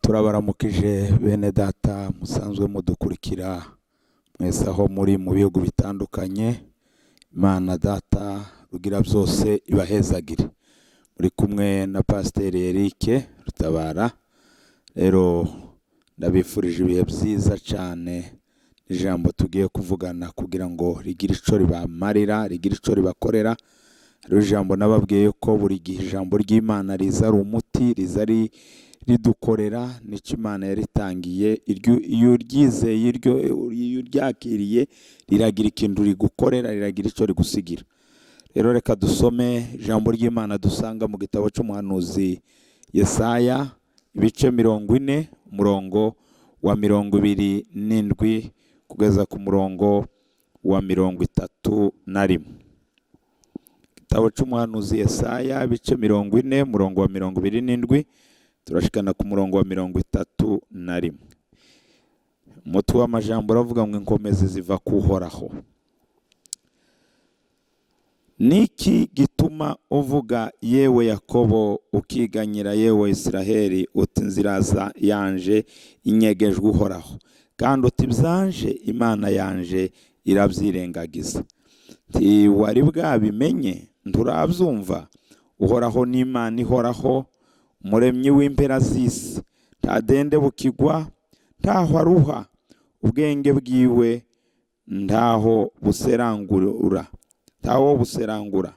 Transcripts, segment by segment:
Turabaramukije bene data musanzwe mudukurikira mwese aho muri mu bihugu bitandukanye. Imana data rugira byose ibahezagire. Muri kumwe na Pasiteri Eric Rutabara. Rero ndabifurije ibihe byiza cyane, ijambo tugiye kuvugana kugira ngo rigire ico ribamarira, rigire ico ribakorera. Rero ijambo nababwiye ko buri gihe ijambo ry'Imana riza ari umuti, riza ridukorera n'icyo Imana yaritangiye. Iyo uryizeye, iyo uryakiriye riragira ikintu rigukorera, riragira icyo rigusigira. Rero reka dusome ijambo ry'Imana dusanga mu gitabo cy'umuhanuzi Yesaya ibice 40 umurongo wa 27 kugeza ku murongo wa 31. Igitabo cy'umuhanuzi Yesaya ibice 40 umurongo wa 27 turashikana ku murongo wa 31. Umutwe w'amajambo uravuga ngo inkomezi ziva ku Uhoraho. Niki gituma uvuga yewe Yakobo, ukiganyira yewe Israheli, uti nziraza yanje inyegejwe Uhoraho, kandi uti byanje Imana yanje irabyirengagiza. Nti wari bwabimenye nturabyumva? Uhoraho ni Imana ihoraho, umuremyi w'impera z'isi, ntadende bukigwa, ntaho aruha, ubwenge bwiwe ntaho buserangura,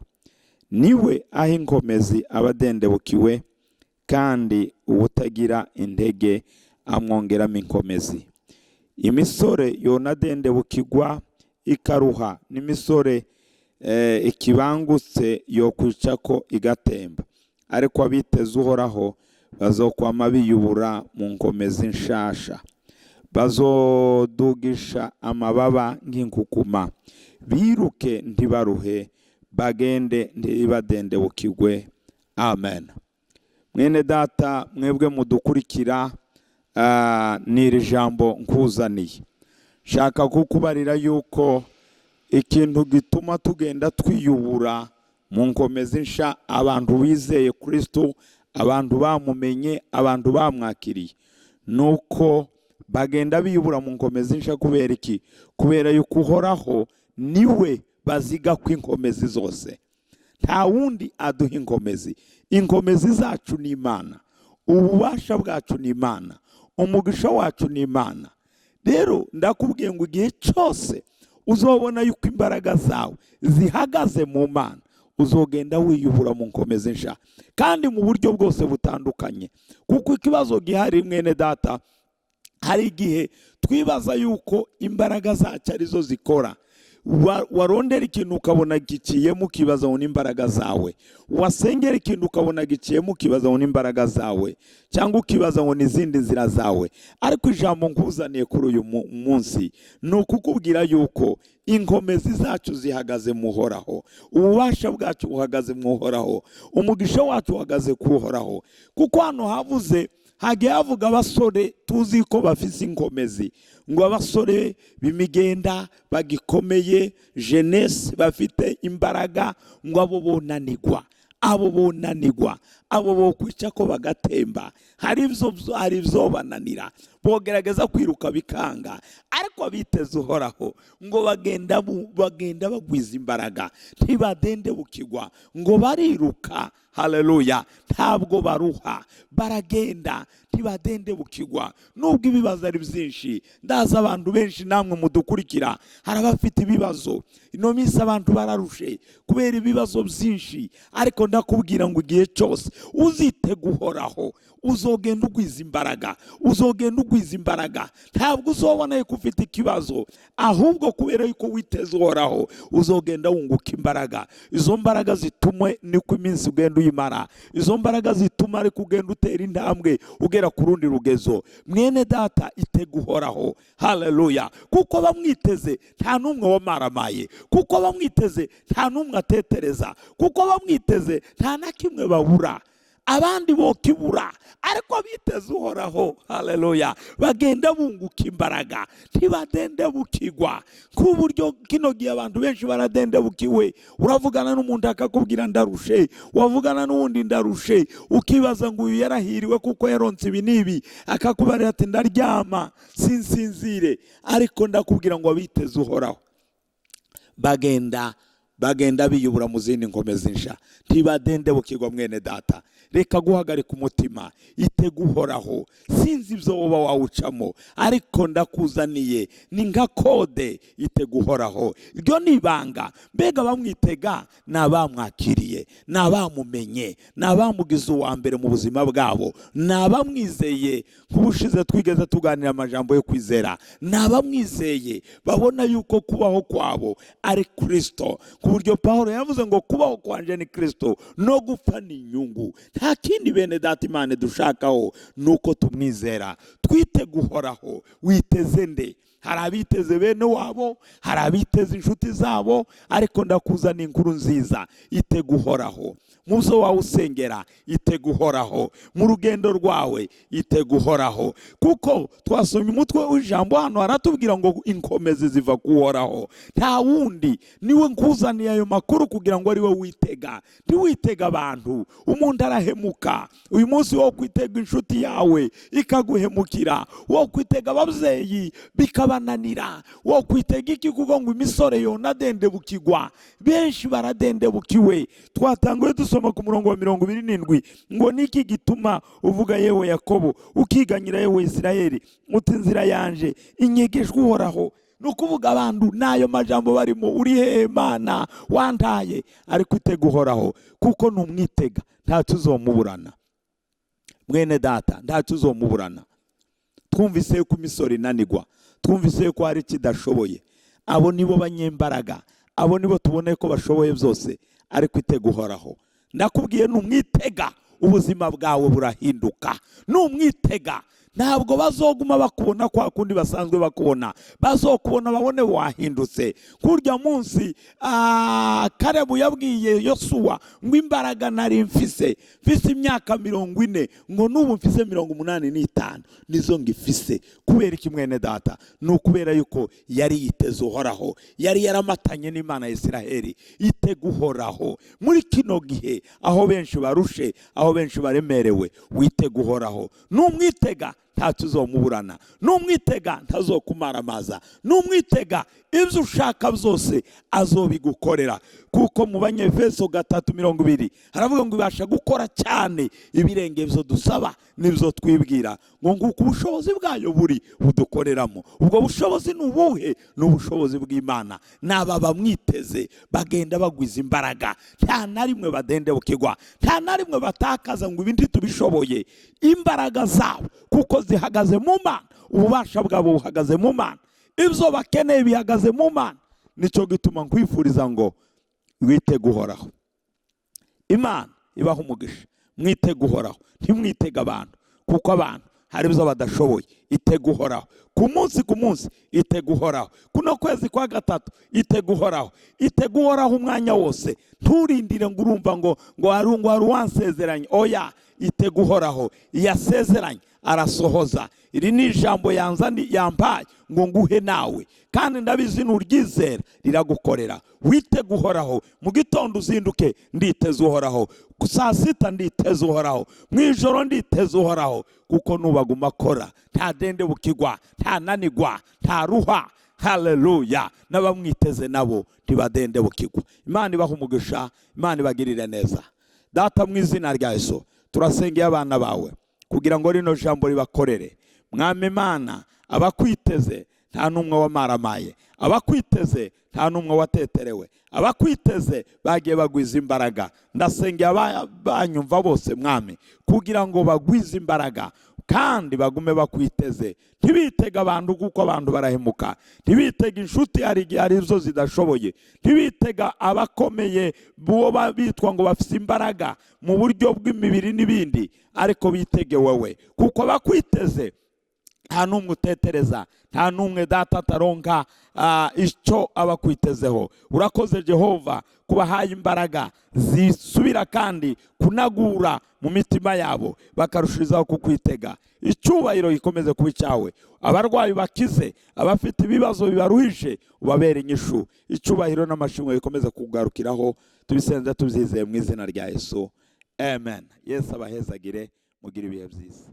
niwe aho inkomezi abadende bukiwe, kandi ubutagira intege amwongeramo inkomezi. Imisore yonadende bukigwa ikaruha, n'imisore ikibangutse yo kwicako igatemba, ariko abiteze Uhoraho bazokwama biyubura mu nkomezi nshasha, bazodugisha amababa nk'inkukuma, biruke ntibaruhe, bagende ntibadende bukigwe. Amen. Mwene data mwebwe mudukurikira, n'iri jambo nkuzaniye, shaka kukubarira yuko ikintu gituma tugenda twiyubura mu nkomezi nsha, abantu bizeye Kristo, abantu bamumenye, abantu bamwakiriye, nuko bagenda biyubura mu nkomezi nsha. Kubera iki? Kubera yuko Uhoraho niwe baziga ku inkomezi zose, nta wundi aduha inkomezi. Inkomezi zacu ni Imana, ububasha bwacu ni Imana, umugisha wacu ni Imana. Rero ndakubwiye ngo igihe cyose uzobona yuko imbaraga zawe zihagaze mu Mana, uzogenda wiyubura mu nkomezi nsha, kandi mu buryo bwose butandukanye. Kuko ikibazo gihari mwene data, hari igihe twibaza yuko imbaraga zacu arizo zikora. Warondera ikintu ukabona giciyemo ukibaza ngo n'imbaraga zawe, wasengera ikintu ukabona giciyemo ukibaza ngo n'imbaraga zawe, cyangwa ukibaza ngo n'izindi nzira zawe. Ariko ijambo nkuzaniye kuri uyu munsi ni ukukubwira yuko inkomezi zacu zihagaze mu Uhoraho, ububasha bwacu buhagaze mu Uhoraho, umugisha wacu uhagaze ku Uhoraho. Kuko hano havuze, hagiye havuga abasore tuzi ko bafise inkomezi, ngo abasore b'imigenda bagikomeye, jeunesse bafite imbaraga, ngo abo bonanigwa, abo bokwica ko bagatemba, hari ibyo bananira, bogerageza kwiruka bikanga. Ariko abiteze Uhoraho ngo bagenda bagwiza imbaraga, ntibadende bukigwa, ngo bariruka. Haleluya. Ntabwo baruha, baragenda ntibadende bukigwa. Nubwo ibibazo ari byinshi, ndaza abantu benshi namwe mudukurikira hari abafite ibibazo. Ino minsi abantu bararushe kubera ibibazo byinshi, ariko ndakubwira ngo igihe cyose uzitega Uhoraho uzogenda ugwiza imbaraga, ntabwo uzobona yuko ufite ikibazo, ahubwo kubera yuko witeze Uhoraho uzogenda wunguka imbaraga. Izo mbaraga zitumwe niko iminsi ugenda uyimara, izo mbaraga zituma ariko ugenda utera intambwe ugera ku rundi rugezo. Mwene data, itega Uhoraho. Haleluya. Kuko bamwiteze nta numwe wamaramaye, kuko bamwiteze nta numwe atetereza, kuko bamwiteze nta na kimwe babura. abandi bokibura, ariko biteze Uhoraho, haleluya, bagenda bunguka imbaraga, ntibadendebukirwa. Ku buryo kino gihe abantu benshi baradendebukiwe. Uravugana n'umuntu akakubwira ndarushe, wavugana n'uwundi ndarushe, ukibaza ngo uyu yarahiriwe kuko yaronse ibi n'ibi, akakubarira ati ndaryama sinsinzire. Ariko ndakubwira ngo abiteze Uhoraho bagenda biyubura mu zindi nkomezi nsha, ntibadendebukirwa. Mwene data, reka guhagarika umutima, itega Uhoraho. Sinzi ibyo woba wawucamo, ariko ndakuzaniye ni nka kode, itega Uhoraho. Iryo ni ibanga. Mbega bamwitega ni abamwakiriye, ni abamumenye, ni abamugize uwa mbere mu buzima bwabo, ni abamwizeye. Nk'ubushize twigeze tuganira amajambo yo kwizera, ni abamwizeye babona yuko kubaho kwabo ari Kristo, ku buryo Pawulo yavuze ngo kubaho kwanje ni Kristo, no gupfa ni inyungu. Nta kindi bene data Imana dushakaho nuko tumwizera. Twitega Uhoraho. Witeze nde? Hari abiteze bene wabo, hari abiteze inshuti zabo, ariko ndakuzana inkuru nziza. Itega Uhoraho. Muzo wawe usengera, itega Uhoraho. Mu rugendo rwawe, itega Uhoraho. Kuko twasomye umutwe w'ijambo hano, haratubwira ngo inkomezi ziva ku Uhoraho. Nta wundi, niwe nkuzaniye ayo makuru kugira ngo ari we witega. Ntiwitega abantu. Umuntu arahemuka. Uyu munsi wo kwitega inshuti yawe ikaguhemukira, wo kwitega ababyeyi bikabananira, wo kwitega iki kuko ngo imisore yona dendebukirwa. Benshi baradendebukiwe. Twatanguye dusoma ku murongo wa 27 ngo niki gituma uvuga yewe Yakobo, ukiganyira yewe Isirayeli, uti inzira yanje inyegejwe Uhoraho. Nukuvuga abantu nayo majambo barimo, uri hehe Mana wantaye? Ariko utega Uhoraho, kuko numwitega nta tuzomuburana. Mwene data, nta tuzomuburana. Twumvise ko imisoro inanigwa, twumvise ko hari kidashoboye. Abo nibo banyembaraga, abo nibo tubone ko bashoboye byose, ariko itega Uhoraho. Ndakubwiye numwitega ubuzima bwawe burahinduka. Numwitega ntabwo bazoguma bakubona kwa kundi basanzwe bakubona, bazokubona babone wahindutse. Kurya munsi Kalebu yabwiye Yosuwa ngo imbaraga nari mfise imyaka 40, ngo nubu mfise 85 nizo ngifise. Kubera iki mwene data? Nukubera yuko yari yiteze Uhoraho, yari yaramatanye n'Imana ya Isiraheli. Itega Uhoraho muri kino gihe, aho benshi barushe, aho benshi baremerewe. Witega Uhoraho. Numwitega nta tuzomuburana. Numwitega ntazokumaramaza. Numwitega ibyo ushaka byose azobigukorera. Kuko mu Banyefeso 3:20 haravuga ngo ibasha gukora cyane ibirenge byo dusaba nibyo twibwira, ngo nguko ubushobozi bwayo buri budukoreramo. Ubwo bushobozi nubuhe? N'ubushobozi bw'Imana. Naba bamwiteze bagenda bagwiza imbaraga, nta na rimwe badendebukirwa, nta na rimwe batakaza ngo ibindi tubishoboye. Imbaraga zabo kuko zihagaze mu Mana, ububasha bwabo buhagaze mu Mana, ibyo bakeneye bihagaze mu Mana. Nicyo gituma nkwifuriza ngo witega Uhoraho. Imana ibaha umugisha. Mwitega Uhoraho, ntimwitega abantu, kuko abantu hari ibyo badashoboye. Itega Uhoraho ku munsi itega Uhoraho. Kuno kwezi kwa gatatu itega Uhoraho. Itega Uhoraho umwanya wose. Nturindire ngo urumva ngo hari wansezeranye. Oya, itega Uhoraho. Yasezeranye arasohoza. Iri ni ijambo yanzani yampaye ngo nguhe nawe, kandi ndabizi nuryizera riragukorera. Witega Uhoraho. Mu gitondo uzinduke nditeze Uhoraho, ku saa 6 nditeze Uhoraho, mu ijoro nditeze Uhoraho. Kuko nubaguma akora nta dendebukirwa, nta nanigwa, nta ruha. Haleluya. N'abamwiteze nabo ntibadendebukirwa. Imana ibaha umugisha, Imana ibagirire neza. Data, mu izina rya Yesu turasengeye abana bawe kugira ngo rino jambo ribakorere. Mwami Imana, abakwiteze nta numwe wamaramaye, abakwiteze nta numwe wateterewe, abakwiteze bagiye bagwiza imbaraga. Ndasengeye abanyumva bose Mwami kugira ngo bagwize imbaraga kandi bagume bakwiteze. Ntibitega abantu kuko abantu barahemuka, ntibitega inshuti hari ibyo zidashoboye, ntibitega abakomeye bo bitwa ngo bafite imbaraga mu buryo bw'imibiri n'ibindi, ariko bitege wowe kuko bakwiteze nta n'umwe utetereza, nta n'umwe data ataronka icyo aba kwitezeho. Urakoze Jehova kubahaye imbaraga zisubira kandi kunagura mu mitima yabo, bakarushirizaho kukwitega. Icyubahiro gikomeze kuba icyawe. Abarwayi bakize, abafite ibibazo bibaruhije ubabere inyishu. Icyubahiro n'amashimwe bikomeze kugarukiraho, tubisenze tubyizeye mu izina rya Yesu, amen. Yesu abahezagire, mugire ibihe byiza.